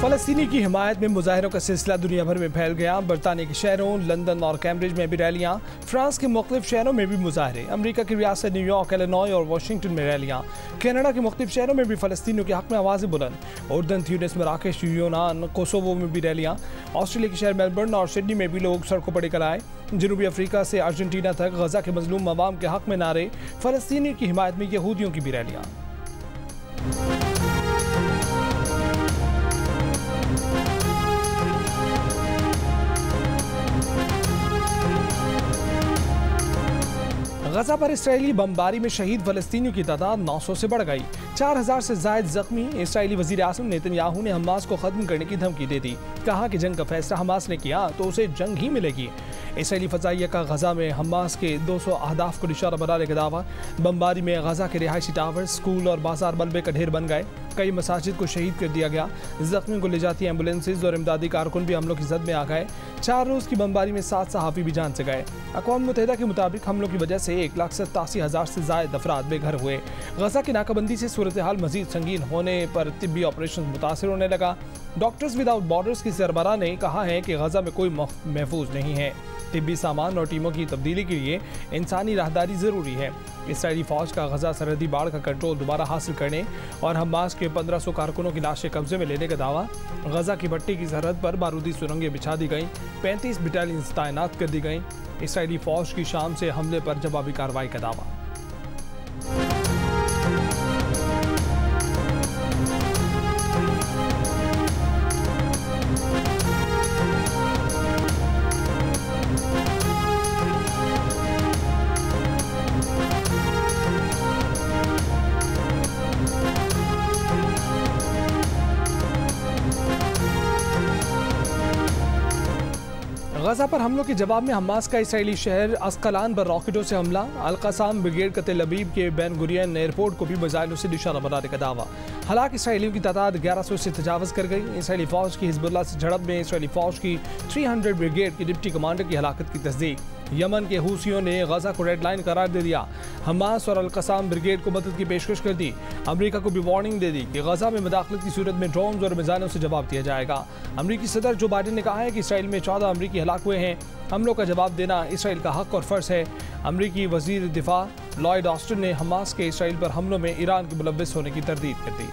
फ़लस्तीनी की हिमायत में मुजाहिरों का सिलसिला दुनिया भर में फैल गया। बरतानिया के शहरों लंदन और कैम्ब्रिज में भी रैलियाँ, फ्रांस के मुख्तलिफ शहरों में भी मुजाहरे, अमरीका की रियासत न्यूयॉर्क, इलिनॉय और वाशिंगटन में रैलियाँ, कनाडा के मुख्तलिफ शहरों में भी फ़लस्तीनियों के हक़ में आवाज़ें बुलंद, उर्दन, ट्यूनिस, मराकेश, यूनान, कोसोवो में भी रैलियाँ, ऑस्ट्रेलिया के शहर मेलबर्न और सिडनी में भी लोग सड़कों पर निकल आए। जनूबी अफ्रीका से अर्जेंटीना तक गजा के मजलूम अवाम के हक़ में नारे, फ़लस्तीनी की हिमायत में यहूदियों की भी रैलियाँ। गजा पर इसराइली बमबारी में शहीद फ़लस्तीनियों की तादाद 900 से बढ़ गई। 4000 से ज़ायद जख्मी। इसराइली वज़ीर आज़म नेतन्याहू ने हमास को ख़त्म करने की धमकी दे दी। कहा कि जंग का फैसला हमास ने किया तो उसे जंग ही मिलेगी। इसराइली फ़ज़ाइया का गजा में हमास के 200 अहदाफ को निशाना बनाने का दावा। बमबारी में गजा के रिहायशी टावर, स्कूल और बाजार मलबे का ढेर बन गए। कई मसाजिद को शहीद कर दिया गया। जख्मियों को ले जाती एम्बुलेंसेज और इमदादी कारकुन भी हमलों की जद में आ गए। 4 रोज़ की बमबारी में 7 सहाफ़ी भी जान से गए। अक़वाम मुत्तहिदा के मुताबिक हमलों की वजह से 1,87,000 से ज़ायद अफराद बेघर हुए। गजा की नाकाबंदी से सूरत हाल मजीद संगीन होने पर तिब्बी ऑपरेशन मुतासर होने लगा। डॉक्टर्स विदाउट बॉर्डर्स की सरबराह ने कहा है कि गजा में कोई महफूज नहीं है। तिब्बी सामान और टीमों की तब्दीली के लिए इंसानी राहदारी ज़रूरी है। इसराइली फ़ौज का गजा सरहदी बाढ़ का कंट्रोल दोबारा हासिल करने और हमास के 1500 कारकुनों की लाशें कब्जे में लेने का दावा। गजा की भट्टी की सरहद पर बारूदी सुरंगें बिछा दी गईं। 35 बटालियन तैनात कर दी गईं। इसराइली फ़ौज की शाम से हमले पर जवाबी कार्रवाई का दावा। गजा पर हमलों के जवाब में हमास का इसराइली शहर अस्कलान पर रॉकेटों से हमला। अल-क़साम ब्रिगेड का तेल अवीव के बेन गुरियन एयरपोर्ट को भी मिसाइलों से निशाना बनाने का दावा। हलाक इसराइलियों की तादाद 1100 से तजावज़ कर गई। इसराइली फ़ौज की हिज़्बुल्लाह से झड़प में इसराइली फ़ौज की 300 ब्रिगेड की डिप्टी कमांडर की हलाकत की तस्दीक। यमन के हूसियों ने गजा को रेड लाइन करार दे दिया। हमास और अल-क़साम ब्रिगेड को मदद की पेशकश कर दी। अमरीका को भी वार्निंग दे दी कि गजा में मुदाखलत की सूरत में ड्रोन्स और मिसाइलों से जवाब दिया जाएगा। अमरीकी सदर जो बाइडेन ने कहा है कि इसराइल में 14 अमरीकी हलाक हुए हैं। हमलों का जवाब देना इसराइल का हक और फ़र्ज़ है। अमरीकी वज़ीर दिफा लॉयड ऑस्टिन ने हमास के इसराइल पर हमलों में ईरान के मुलव्विस होने की तरदीद कर दी।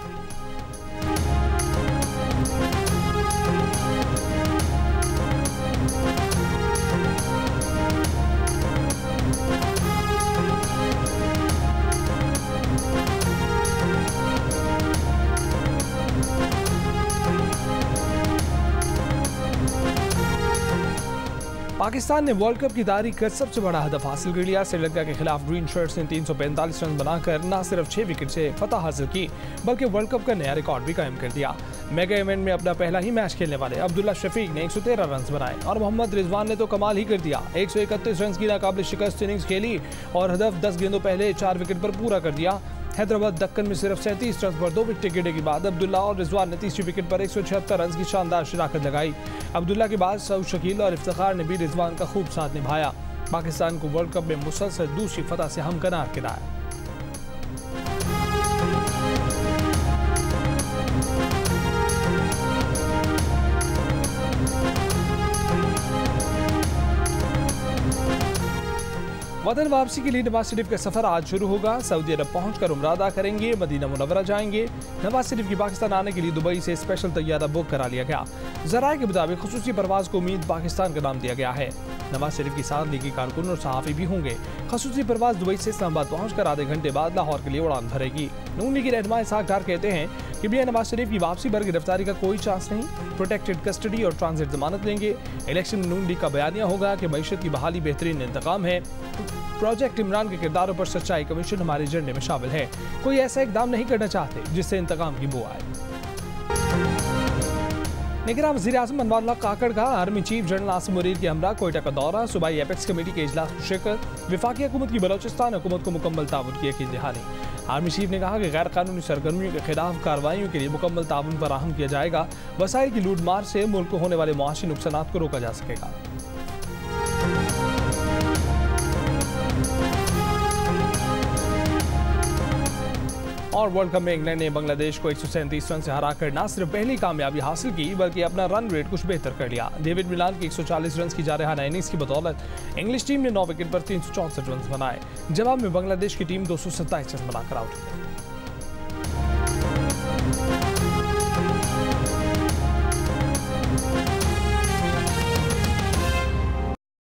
पाकिस्तान ने वर्ल्ड कप की तारीख का सबसे बड़ा हदफ हासिल कर लिया। श्रीलंका के खिलाफ ग्रीन शर्ट्स ने 345 रन बनाकर न सिर्फ 6 विकेट से फतह हासिल की बल्कि वर्ल्ड कप का नया रिकॉर्ड भी कायम कर दिया। मेगा इवेंट में अपना पहला ही मैच खेलने वाले अब्दुल्ला शफीक ने 113 रन बनाए और मोहम्मद रिजवान ने तो कमाल ही कर दिया। 131 रन की नाकाबिल शिकस्त इनिंग्स खेली और हदफ 10 गेंदों पहले 4 विकेट पर पूरा कर दिया। हैदराबाद दक्कन में सिर्फ 37 रन पर 2 विकेट गिरने के बाद अब्दुल्ला और रिजवान ने तीसरी विकेट पर 176 रन की शानदार शिराकत लगाई। अब्दुल्ला के बाद सऊद शकील और इफ्तिखार ने भी रिजवान का खूब साथ निभाया। पाकिस्तान को वर्ल्ड कप में मुसलसल दूसरी फतह से हमकनार कराया। वतन वापसी के लिए नवाज शरीफ का सफर आज शुरू होगा। सऊदी अरब पहुंचकर उम्रा अदा करेंगे, मदीना मुनव्वरा जाएंगे। नवाज शरीफ की पाकिस्तान आने के लिए दुबई से स्पेशल तैयारा बुक करा लिया गया। ज़राए के मुताबिक खुसूसी परवाज को उम्मीद पाकिस्तान का नाम दिया गया है। नवाज शरीफ के साथ लीगी कारकुन और सहाफ़ी भी होंगे। खुसूसी परवाज दुबई से इस्लामाबाद पहुंचकर आधे घंटे बाद लाहौर के लिए उड़ान भरेगी। नून लीगी रहनुमा इसहाक डार कहते हैं कि मियां नवाज शरीफ की वापसी पर गिरफ्तारी का कोई चांस नहीं। प्रोटेक्टेड कस्टडी और ट्रांजिट जमानत लेंगे। इलेक्शन में नून लीग का बयानिया होगा कि मईशत की बहाली बेहतरीन इंतकाम है। प्रोजेक्ट इमरान के किरदारों पर सच्चाई कमीशन हमारे एजेंडे में शामिल है। कोई ऐसा इकदाम नहीं करना चाहते जिससे इंतकाम की बू आए। निगरान वज़ीर आज़म अनवारुल्लाह काकड़ का army chief general Asim Munir के हमरा कोयटा का दौरा। सूबाई एपेक्स कमेटी के इजलास में शिरकत। वफाकी हुकूमत की बलोचिस्तान हुकूमत को मुकम्मल ताउन की यकीन दहानी। आर्मी चीफ ने कहा कि गैर कानूनी सरगर्मियों के खिलाफ कार्रवाइयों के लिए मुकम्मल ताउन फराहम किया जाएगा। वसाइल की लूट मार से मुल्क को होने वाले मुआशी नुकसानात को रोका जा सकेगा। और वर्ल्ड कप में इंग्लैंड ने बांग्लादेश को 137 रन से हराकर न सिर्फ पहली कामयाबी हासिल की बल्कि अपना रन रेट कुछ बेहतर कर लिया। डेविड मिलान की 140 रन की जारहाना इनिंग्स की बदौलत इंग्लिश टीम ने 9 विकेट पर 364 रन बनाए। जवाब में बांग्लादेश की टीम 227 रन बनाकर आउट हुई।